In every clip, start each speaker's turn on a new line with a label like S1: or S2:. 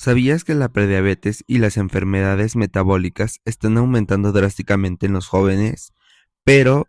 S1: ¿Sabías que la prediabetes y las enfermedades metabólicas están aumentando drásticamente en los jóvenes, pero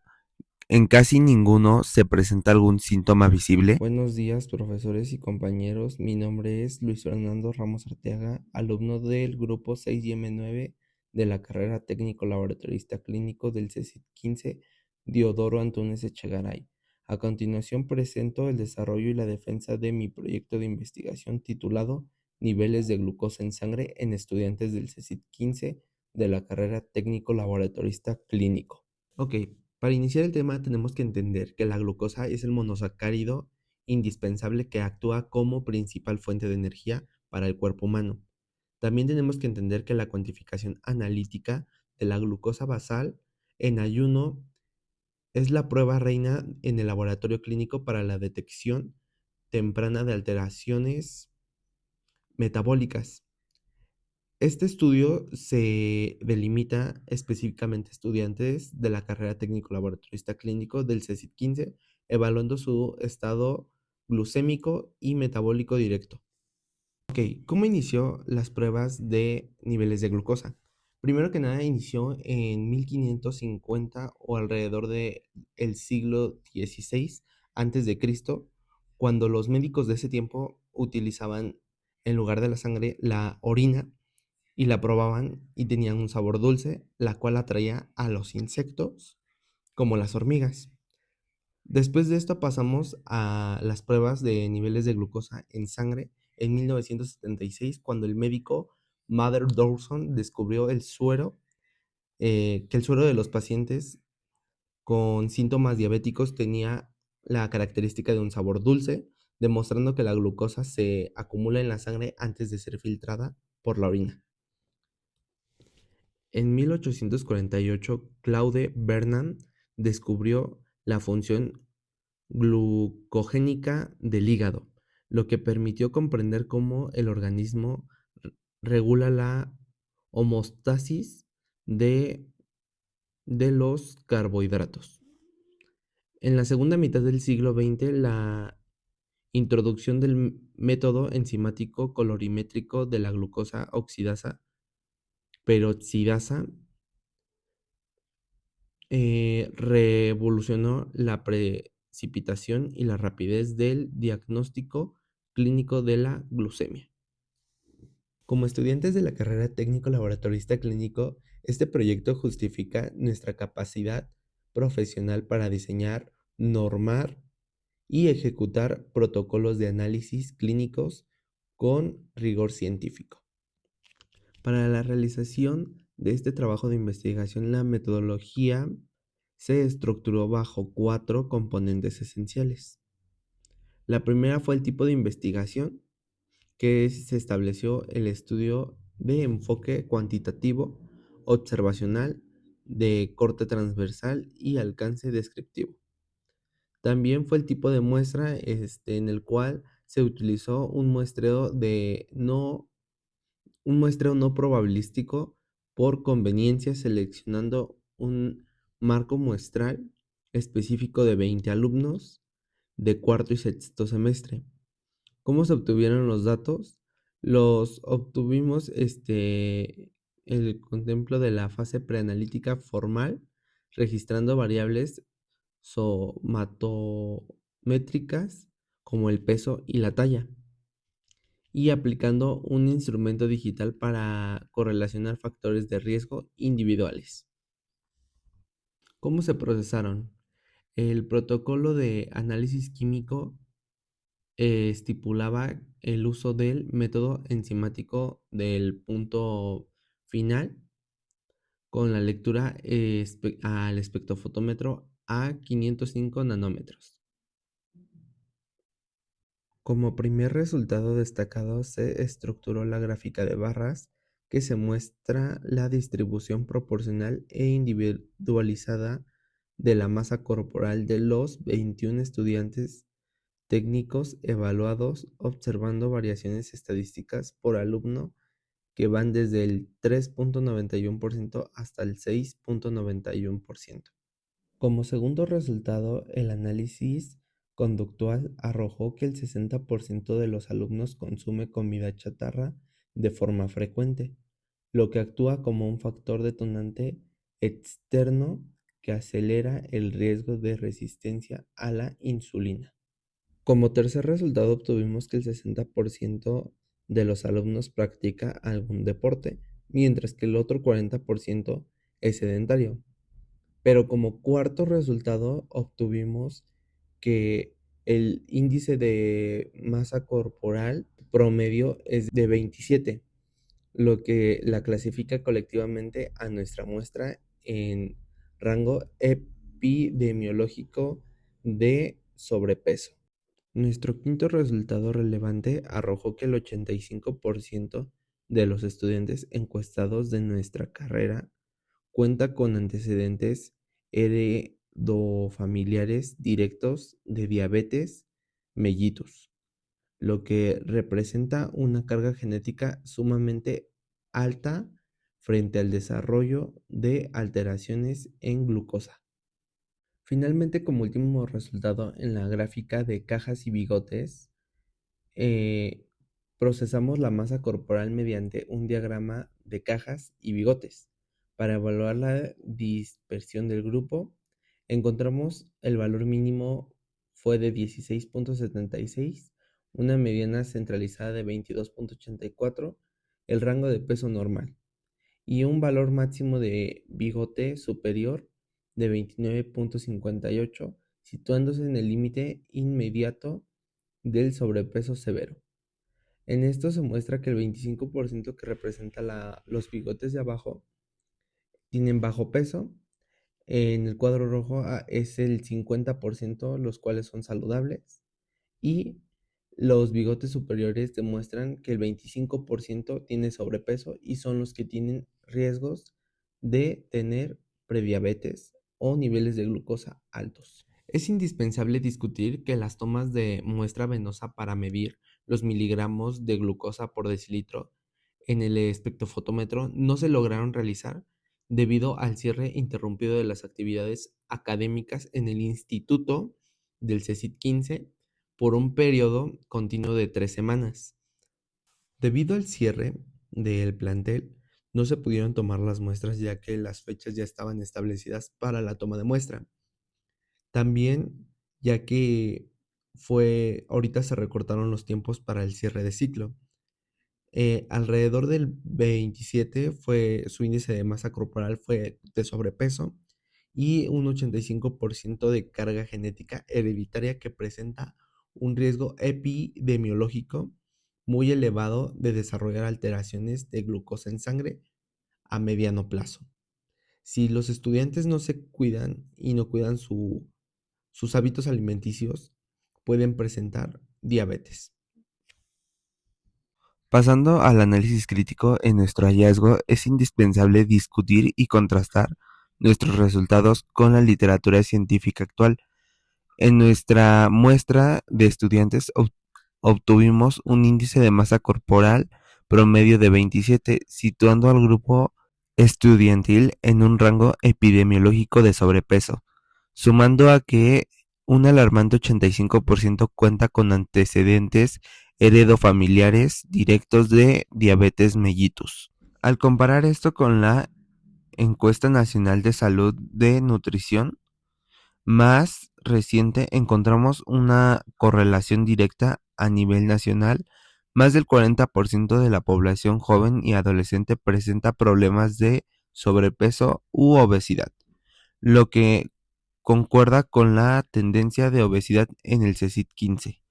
S1: en casi ninguno se presenta algún síntoma visible?
S2: Buenos días, profesores y compañeros. Mi nombre es Luis Fernando Ramos Arteaga, alumno del grupo 6M9 de la carrera técnico laboratorista clínico del CECIT 15 Diodoro Antúnez Echegaray. A continuación presento el desarrollo y la defensa de mi proyecto de investigación titulado Niveles de glucosa en sangre en estudiantes del CECIT 15 de la carrera técnico laboratorista clínico. Ok, para iniciar el tema tenemos que entender que la glucosa es el monosacárido indispensable que actúa como principal fuente de energía para el cuerpo humano. También tenemos que entender que la cuantificación analítica de la glucosa basal en ayuno es la prueba reina en el laboratorio clínico para la detección temprana de alteraciones metabólicas. Este estudio se delimita específicamente a estudiantes de la carrera técnico laboratorista clínico del CECIT 15, evaluando su estado glucémico y metabólico directo. Ok, ¿cómo inició las pruebas de niveles de glucosa? Primero que nada, inició en 1550 o alrededor de el siglo XVI antes de Cristo, cuando los médicos de ese tiempo utilizaban en lugar de la sangre la orina y la probaban y tenían un sabor dulce, la cual atraía a los insectos como las hormigas. Después de esto pasamos a las pruebas de niveles de glucosa en sangre en 1976, cuando el médico Mather Dawson descubrió el suero, que el suero de los pacientes con síntomas diabéticos tenía la característica de un sabor dulce, demostrando que la glucosa se acumula en la sangre antes de ser filtrada por la orina. En 1848, Claude Bernard descubrió la función glucogénica del hígado, lo que permitió comprender cómo el organismo regula la homeostasis de, de los carbohidratos. En la segunda mitad del siglo XX, la introducción del método enzimático colorimétrico de la glucosa oxidasa peroxidasa revolucionó la precipitación y la rapidez del diagnóstico clínico de la glucemia. Como estudiantes de la carrera técnico laboratorista clínico, este proyecto justifica nuestra capacidad profesional para diseñar, normar y ejecutar protocolos de análisis clínicos con rigor científico. Para la realización de este trabajo de investigación, la metodología se estructuró bajo 4 componentes esenciales. La primera fue el tipo de investigación, se estableció el estudio de enfoque cuantitativo, observacional, de corte transversal y alcance descriptivo. También fue el tipo de muestra en el cual se utilizó un muestreo no probabilístico por conveniencia, seleccionando un marco muestral específico de 20 alumnos de cuarto y sexto semestre. ¿Cómo se obtuvieron los datos? Los obtuvimos el contemplo de la fase preanalítica formal, registrando variables somatométricas como el peso y la talla, y aplicando un instrumento digital para correlacionar factores de riesgo individuales. ¿Cómo se procesaron? El protocolo de análisis químico estipulaba el uso del método enzimático del punto final con la lectura al espectrofotómetro a 505 nanómetros. Como primer resultado destacado se estructuró la gráfica de barras que se muestra la distribución proporcional e individualizada de la masa corporal de los 21 estudiantes técnicos evaluados, observando variaciones estadísticas por alumno que van desde el 3.91% hasta el 6.91%. Como segundo resultado, el análisis conductual arrojó que el 60% de los alumnos consume comida chatarra de forma frecuente, lo que actúa como un factor detonante externo que acelera el riesgo de resistencia a la insulina. Como tercer resultado obtuvimos que el 60% de los alumnos practica algún deporte, mientras que el otro 40% es sedentario. Pero como cuarto resultado obtuvimos que el índice de masa corporal promedio es de 27, lo que la clasifica colectivamente a nuestra muestra en rango epidemiológico de sobrepeso. Nuestro quinto resultado relevante arrojó que el 85% de los estudiantes encuestados de nuestra carrera cuenta con antecedentes heredofamiliares directos de diabetes mellitus, lo que representa una carga genética sumamente alta frente al desarrollo de alteraciones en glucosa. Finalmente, como último resultado en la gráfica de cajas y bigotes, eh, procesamos la masa corporal mediante un diagrama de cajas y bigotes. Para evaluar la dispersión del grupo, encontramos el valor mínimo fue de 16.76, una mediana centralizada de 22.84, el rango de peso normal, y un valor máximo de bigote superior de 29.58, situándose en el límite inmediato del sobrepeso severo. En esto se muestra que el 25% que representa los bigotes de abajo tienen bajo peso. En el cuadro rojo es el 50%, los cuales son saludables. Y los bigotes superiores demuestran que el 25% tiene sobrepeso y son los que tienen riesgos de tener prediabetes o niveles de glucosa altos. Es indispensable discutir que las tomas de muestra venosa para medir los miligramos de glucosa por decilitro en el espectrofotómetro no se lograron realizar debido al cierre interrumpido de las actividades académicas en el instituto del CECIT 15 por un periodo continuo de 3 semanas. Debido al cierre del plantel, no se pudieron tomar las muestras ya que las fechas ya estaban establecidas para la toma de muestra. También, ya que ahorita se recortaron los tiempos para el cierre de ciclo. Alrededor del 27 su índice de masa corporal fue de sobrepeso y un 85% de carga genética hereditaria que presenta un riesgo epidemiológico muy elevado de desarrollar alteraciones de glucosa en sangre a mediano plazo. Si los estudiantes no se cuidan y no cuidan sus hábitos alimenticios, pueden presentar diabetes.
S1: Pasando al análisis crítico, en nuestro hallazgo es indispensable discutir y contrastar nuestros resultados con la literatura científica actual. En nuestra muestra de estudiantes obtuvimos un índice de masa corporal promedio de 27, situando al grupo estudiantil en un rango epidemiológico de sobrepeso, sumando a que un alarmante 85% cuenta con antecedentes heredofamiliares directos de diabetes mellitus. Al comparar esto con la Encuesta Nacional de Salud de Nutrición más reciente, encontramos una correlación directa a nivel nacional. Más del 40% de la población joven y adolescente presenta problemas de sobrepeso u obesidad, lo que concuerda con la tendencia de obesidad en el CECIT 15.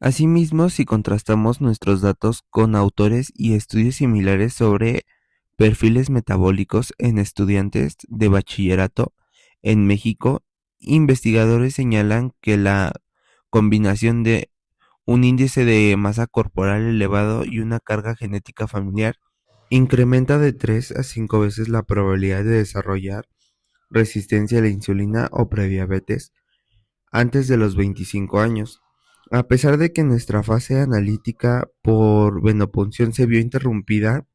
S1: Asimismo, si contrastamos nuestros datos con autores y estudios similares sobre perfiles metabólicos en estudiantes de bachillerato en México, investigadores señalan que la combinación de un índice de masa corporal elevado y una carga genética familiar incrementa de 3 a 5 veces la probabilidad de desarrollar resistencia a la insulina o prediabetes antes de los 25 años. A pesar de que nuestra fase analítica por venopunción se vio interrumpida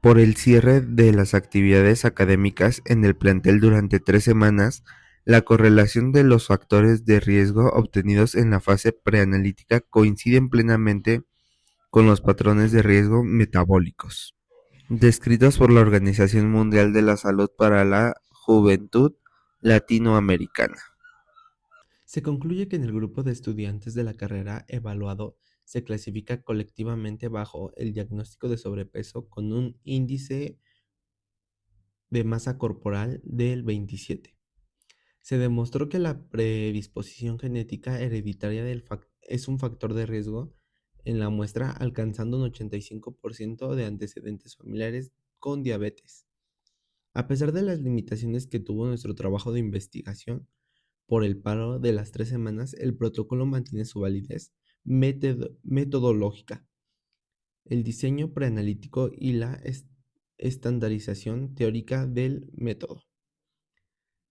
S1: por el cierre de las actividades académicas en el plantel durante 3 semanas, la correlación de los factores de riesgo obtenidos en la fase preanalítica coinciden plenamente con los patrones de riesgo metabólicos, descritos por la Organización Mundial de la Salud para la Juventud Latinoamericana.
S2: Se concluye que en el grupo de estudiantes de la carrera evaluado se clasifica colectivamente bajo el diagnóstico de sobrepeso con un índice de masa corporal del 27. Se demostró que la predisposición genética hereditaria es un factor de riesgo en la muestra, alcanzando un 85% de antecedentes familiares con diabetes. A pesar de las limitaciones que tuvo nuestro trabajo de investigación, por el paro de las 3 semanas, el protocolo mantiene su validez metodológica, el diseño preanalítico y la estandarización teórica del método.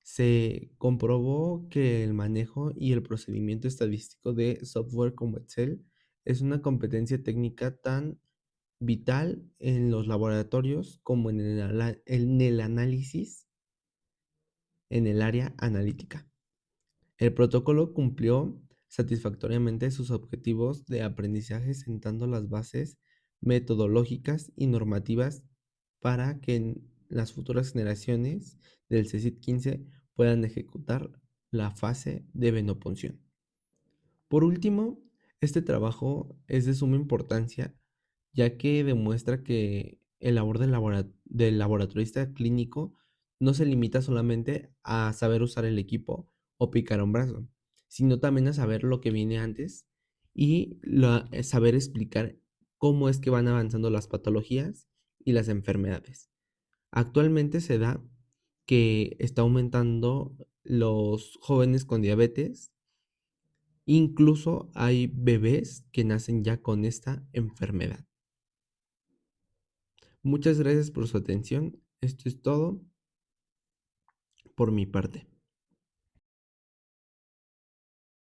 S2: Se comprobó que el manejo y el procedimiento estadístico de software como Excel es una competencia técnica tan vital en los laboratorios como en el análisis en el área analítica. El protocolo cumplió satisfactoriamente sus objetivos de aprendizaje sentando las bases metodológicas y normativas para que en las futuras generaciones del CECIT 15 puedan ejecutar la fase de venopunción. Por último, este trabajo es de suma importancia ya que demuestra que el labor del laboratorista clínico no se limita solamente a saber usar el equipo o picar un brazo, sino también a saber lo que viene antes y saber explicar cómo es que van avanzando las patologías y las enfermedades. Actualmente se da que está aumentando los jóvenes con diabetes. Incluso hay bebés que nacen ya con esta enfermedad. Muchas gracias por su atención. Esto es todo por mi parte.